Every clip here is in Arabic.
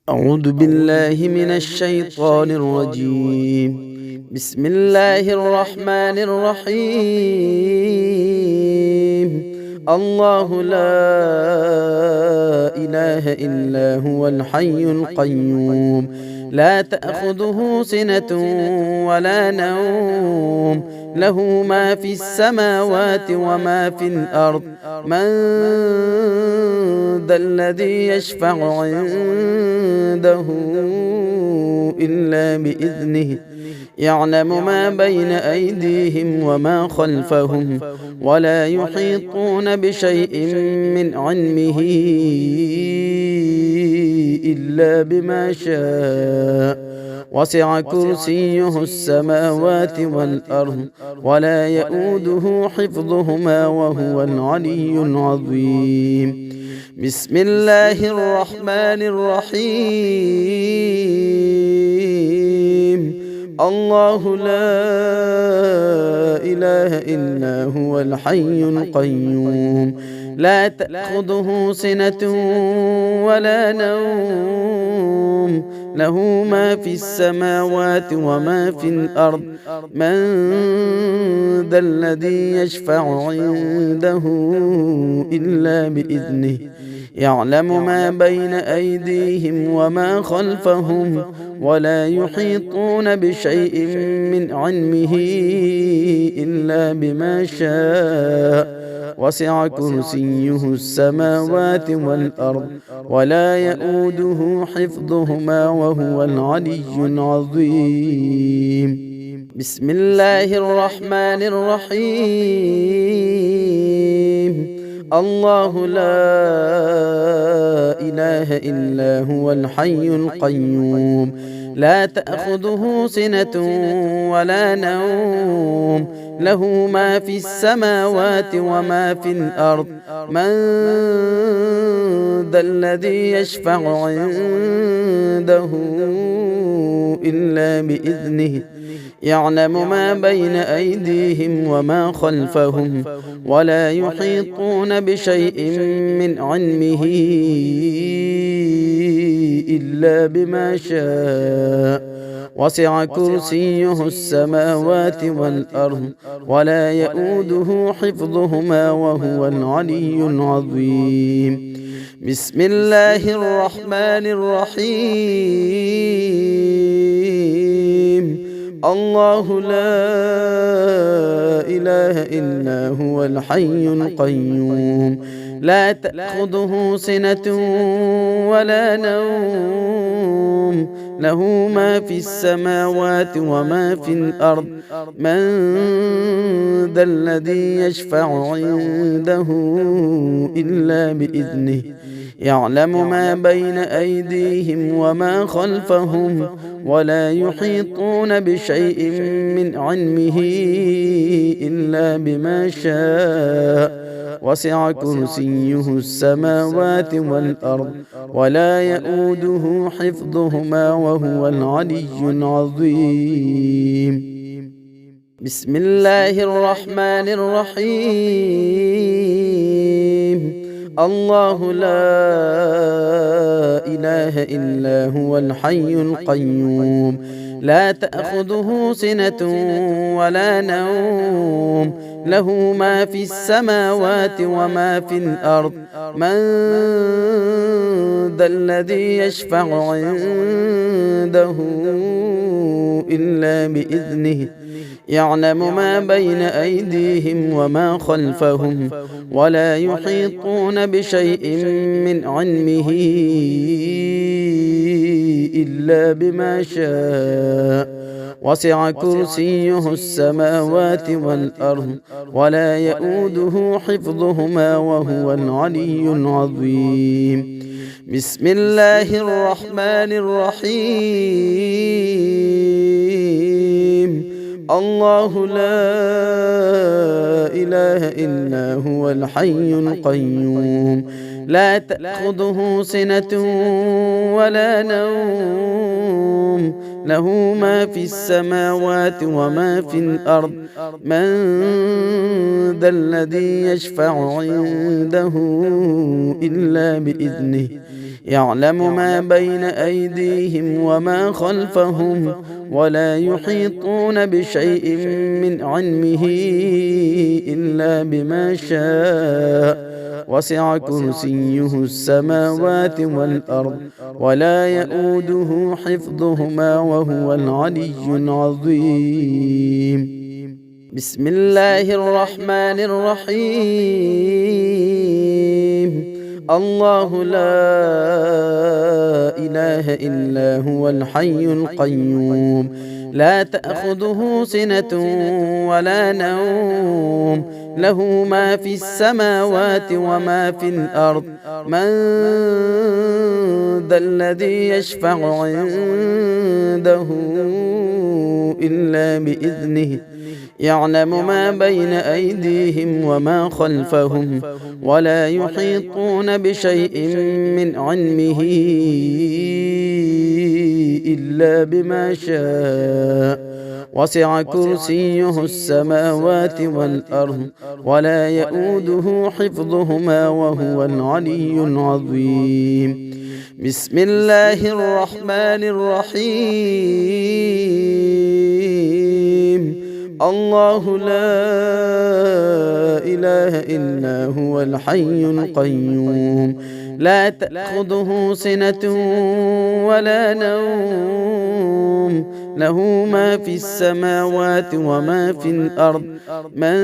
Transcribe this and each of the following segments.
أعوذ بالله من الشيطان الرجيم. بسم الله الرحمن الرحيم. الله لا إله إلا هو الحي القيوم، لا تأخذه سنة ولا نوم، له ما في السماوات وما في الأرض. من ذا الذي يشفع عنده إلا بإذنه، يعلم ما بين أيديهم وما خلفهم، ولا يحيطون بشيء من علمه إلا بما شاء. وسع كرسيه السماوات والأرض، ولا يؤوده حفظهما وهو العلي العظيم. بسم الله الرحمن الرحيم. الله لا إله إلا هو الحي القيوم، لا تأخذه سنة ولا نوم، له ما في السماوات وما في الأرض. من ذا الذي يشفع عنده إلا بإذنه، يعلم ما بين أيديهم وما خلفهم، ولا يحيطون بشيء من علمه إلا بما شاء. وسع كرسيه السماوات والأرض، ولا يؤوده حفظهما وهو العلي العظيم. بسم الله الرحمن الرحيم. الله لا إله إلا هو الحي القيوم، لا تأخذه سنة ولا نوم، له ما في السماوات وما في الأرض. من ذا الذي يشفع عنده إلا بإذنه، يعلم ما بين أيديهم وما خلفهم، ولا يحيطون بشيء من علمه إلا بما شاء. وسع كرسيه السماوات والأرض، ولا يؤوده حفظهما وهو العلي العظيم. بسم الله الرحمن الرحيم. الله لا إله إلا هو الحي القيوم، لا تأخذه سنة ولا نوم، له ما في السماوات وما في الأرض. من ذا الذي يشفع عنده إلا بإذنه، يعلم ما بين أيديهم وما خلفهم، ولا يحيطون بشيء من علمه إلا بما شاء. وسع كرسيه السماوات والأرض، ولا يؤوده حفظهما وهو العلي العظيم. بسم الله الرحمن الرحيم. الله لا إله إلا هو الحي القيوم، لا تأخذه سنة ولا نوم، له ما في السماوات وما في الأرض. من ذا الذي يشفع عنده إلا بإذنه، يعلم ما بين أيديهم وما خلفهم، ولا يحيطون بشيء من علمه إلا بما شاء. وسع كرسيه السماوات والأرض، ولا يؤوده حفظهما وهو العلي العظيم. بسم الله الرحمن الرحيم. الله لا إله إلا هو الحي القيوم، لا تأخذه سنة ولا نوم، له ما في السماوات وما في الأرض. من ذا الذي يشفع عنده إلا بإذنه، يعلم ما بين أيديهم وما خلفهم ولا يحيطون بشيء من علمه إلا بما شاء وسع كرسيه السماوات والأرض ولا يؤوده حفظهما وهو العلي العظيم. بسم الله الرحمن الرحيم. الله لا إله إلا هو الحي القيوم لا تأخذه سنة ولا نوم له ما في السماوات وما في الأرض من ذا الذي يشفع عنده إلا بإذنه يعلم ما بين أيديهم وما خلفهم ولا يحيطون بشيء من علمه إلا بما شاء وسع كرسيه السماوات والأرض ولا يؤوده حفظهما وهو العلي العظيم. بسم الله الرحمن الرحيم. الله لا إله إلا هو الحي القيوم لا تأخذه سنة ولا نوم له ما في السماوات وما في الأرض من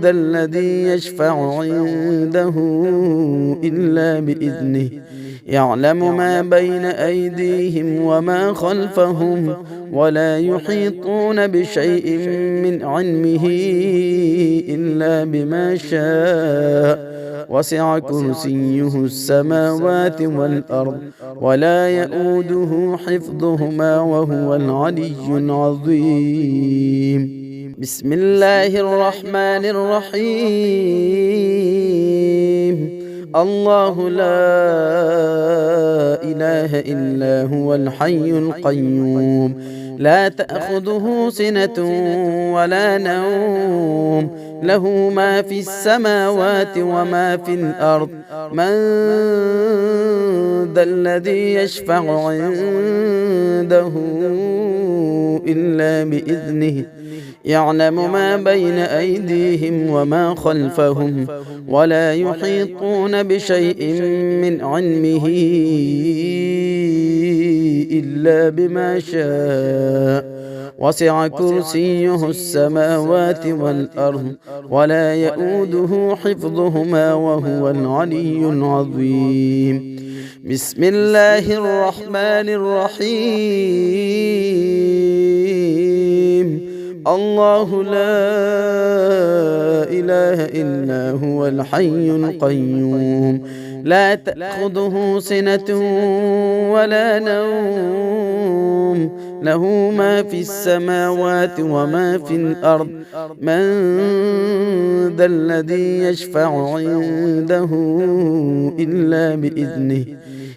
ذا الذي يشفع عنده إلا بإذنه يعلم ما بين أيديهم وما خلفهم ولا يحيطون بشيء من علمه إلا بما شاء وسع كرسيه السماوات والأرض ولا يؤوده حفظهما وهو العلي العظيم. بسم الله الرحمن الرحيم. الله لا إله إلا هو الحي القيوم لا تأخذه سنة ولا نوم له ما في السماوات وما في الأرض من ذا الذي يشفع عنده إلا بإذنه يعلم ما بين أيديهم وما خلفهم ولا يحيطون بشيء من علمه إلا بما شاء وسع كرسيه السماوات والأرض ولا يؤوده حفظهما وهو العلي العظيم. بسم الله الرحمن الرحيم. الله لا إله إلا هو الحي القيوم لا تأخذه سنة ولا نوم له ما في السماوات وما في الأرض من ذا الذي يشفع عنده إلا بإذنه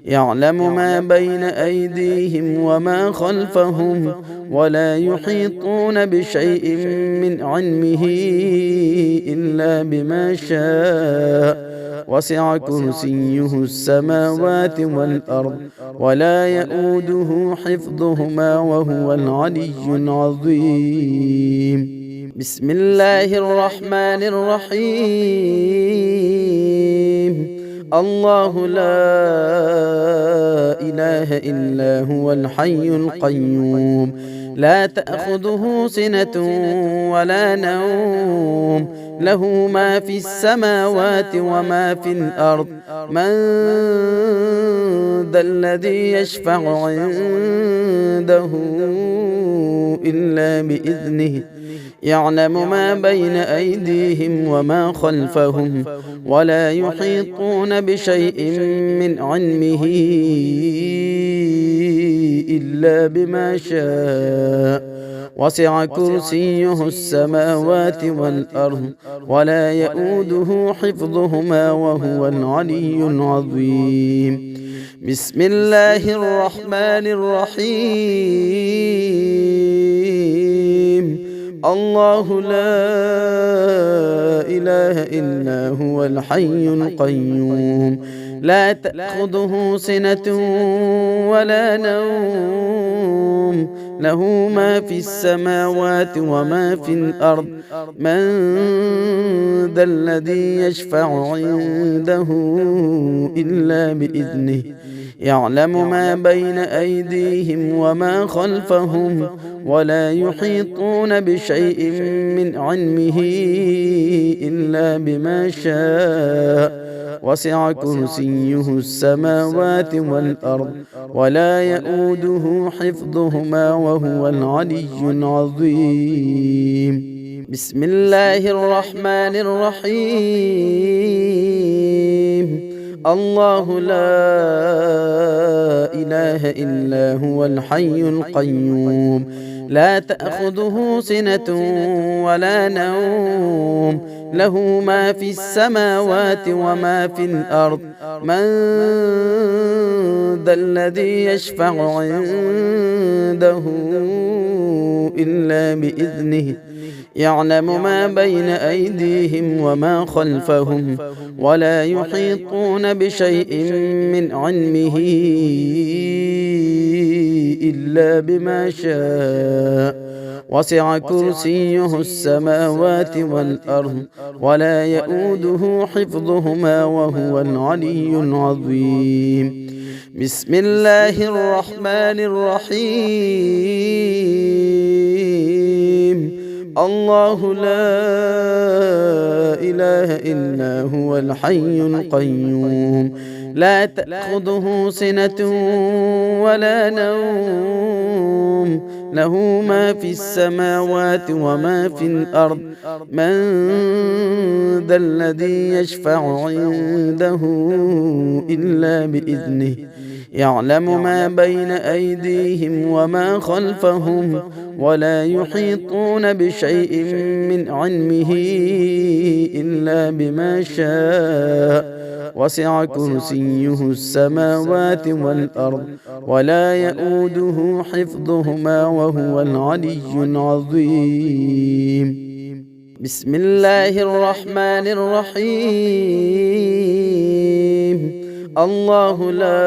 يعلم ما بين أيديهم وما خلفهم ولا يحيطون بشيء من علمه إلا بما شاء وسع كرسيه السماوات والأرض ولا يؤوده حفظهما وهو العلي العظيم. بسم الله الرحمن الرحيم. الله لا إله إلا هو الحي القيوم لا تأخذه سنة ولا نوم له ما في السماوات وما في الأرض من ذا الذي يشفع عنده إلا بإذنه يعلم ما بين أيديهم وما خلفهم ولا يحيطون بشيء من علمه إلا بما شاء وسع كرسيه السماوات والأرض ولا يؤوده حفظهما وهو العلي العظيم. بسم الله الرحمن الرحيم. الله لا إله إلا هو الحي القيوم لا تأخذه سنة ولا نوم له ما في السماوات وما في الأرض من ذا الذي يشفع عنده إلا بإذنه يعلم ما بين أيديهم وما خلفهم ولا يحيطون بشيء من علمه إلا بما شاء وسع كرسيه السماوات والأرض ولا يؤوده حفظهما وهو العلي العظيم. بسم الله الرحمن الرحيم. الله لا إله إلا هو الحي القيوم لا تأخذه سنة ولا نوم له ما في السماوات وما في الأرض من ذا الذي يشفع عنده إلا بإذنه يعلم ما بين أيديهم وما خلفهم ولا يحيطون بشيء من علمه إلا بما شاء وسع كرسيه السماوات والأرض ولا يؤوده حفظهما وهو العلي العظيم. بسم الله الرحمن الرحيم. الله لا إله إلا هو الحي القيوم لا تأخذه سنة ولا نوم له ما في السماوات وما في الأرض من ذا الذي يشفع عنده إلا بإذنه يعلم ما بين أيديهم وما خلفهم ولا يحيطون بشيء من علمه إلا بما شاء وسع كرسيه السماوات والأرض ولا يؤوده حفظهما وهو العلي العظيم. بسم الله الرحمن الرحيم. الله لا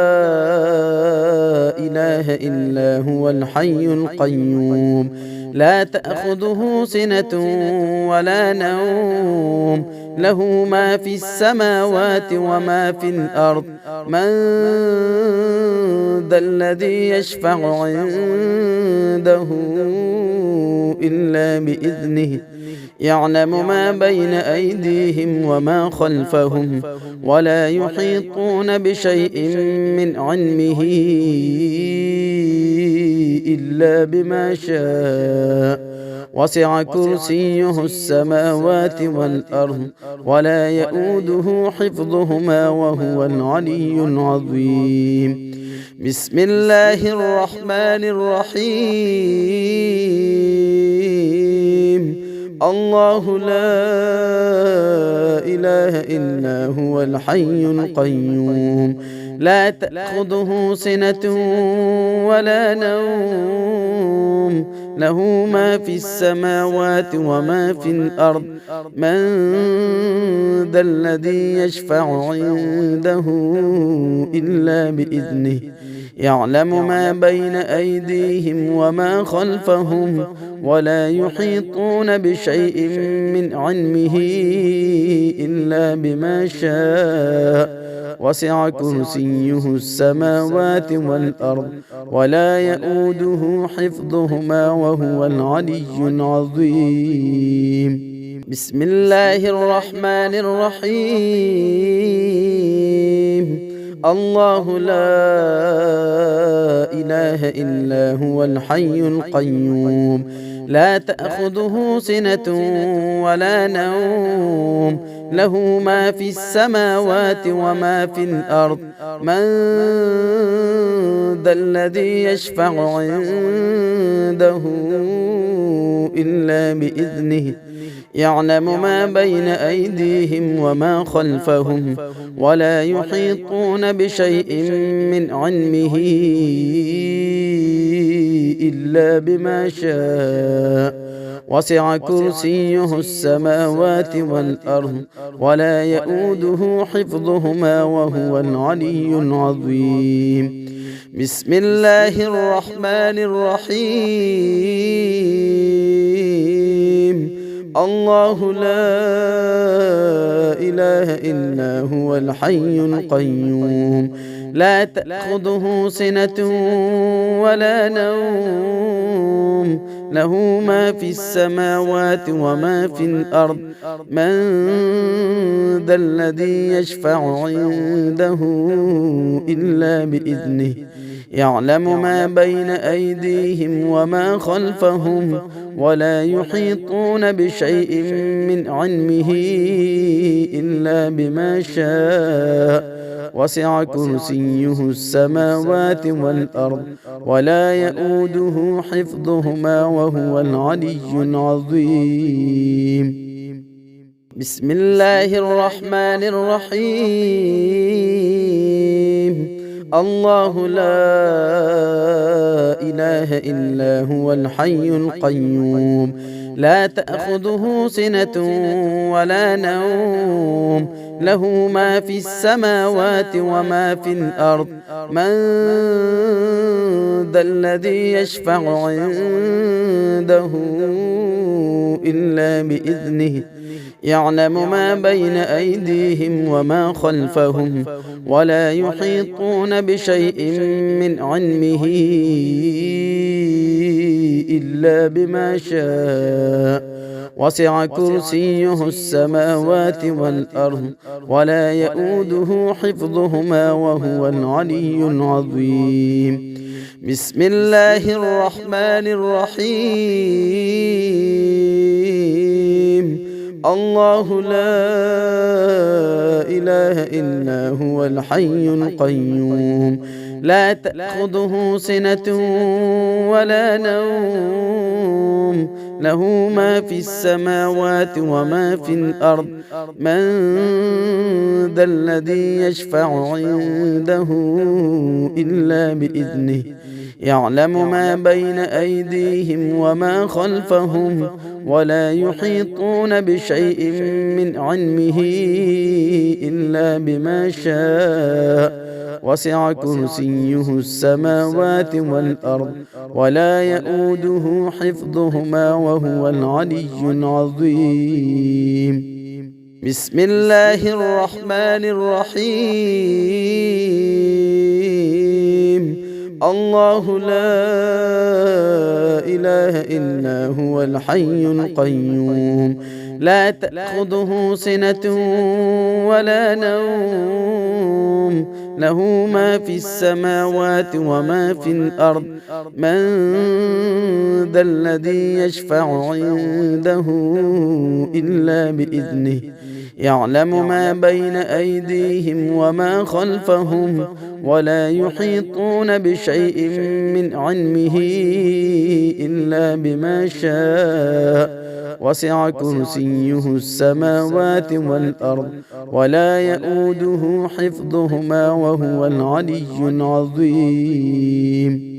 إله إلا هو الحي القيوم لا تأخذه سنة ولا نوم له ما في السماوات وما في الأرض من ذا الذي يشفع عنده إلا بإذنه يعلم ما بين أيديهم وما خلفهم ولا يحيطون بشيء من علمه إلا بما شاء وسع كرسيه السماوات والأرض ولا يؤوده حفظهما وهو العلي العظيم. بسم الله الرحمن الرحيم. الله لا إله إلا هو الحي القيوم لا تأخذه سنة ولا نوم له ما في السماوات وما في الأرض من ذا الذي يشفع عنده إلا بإذنه يعلم ما بين أيديهم وما خلفهم ولا يحيطون بشيء من علمه إلا بما شاء وسع كرسيه السماوات والأرض ولا يؤوده حفظهما وهو العلي العظيم. بسم الله الرحمن الرحيم. الله لا إله إلا هو الحي القيوم لا تأخذه سنة ولا نوم له ما في السماوات وما في الأرض من ذا الذي يشفع عنده إلا بإذنه يعلم ما بين أيديهم وما خلفهم ولا يحيطون بشيء من علمه إلا بما شاء وسع كرسيه السماوات والأرض ولا يؤوده حفظهما وهو العلي العظيم. بسم الله الرحمن الرحيم. الله لا إله إلا هو الحي القيوم لا تأخذه سنة ولا نوم له ما في السماوات وما في الأرض من ذا الذي يشفع عنده إلا بإذنه يعلم ما بين أيديهم وما خلفهم ولا يحيطون بشيء من علمه إلا بما شاء وسع كرسيه السماوات والأرض ولا يؤوده حفظهما وهو العلي العظيم. بسم الله الرحمن الرحيم. الله لا إله إلا هو الحي القيوم لا تأخذه سنة ولا نوم له ما في السماوات وما في الأرض من ذا الذي يشفع عنده إلا بإذنه يعلم ما بين أيديهم وما خلفهم ولا يحيطون بشيء من علمه إلا بما شاء وسع كرسيه السماوات والأرض ولا يؤوده حفظهما وهو العلي العظيم. بسم الله الرحمن الرحيم. الله لا إله إلا هو الحي القيوم لا تأخذه سنة ولا نوم له ما في السماوات وما في الأرض من ذا الذي يشفع عنده إلا بإذنه يعلم ما بين أيديهم وما خلفهم ولا يحيطون بشيء من علمه إلا بما شاء وسع كرسيه السماوات والأرض ولا يؤوده حفظهما وهو العلي العظيم. بسم الله الرحمن الرحيم. الله لا إله إلا هو الحي القيوم لا تأخذه سنة ولا نوم له ما في السماوات وما في الأرض من ذا الذي يشفع عنده إلا بإذنه يعلم ما بين أيديهم وما خلفهم ولا يحيطون بشيء من علمه إلا بما شاء وسع كرسيه السماوات والأرض ولا يؤوده حفظهما وهو العلي العظيم.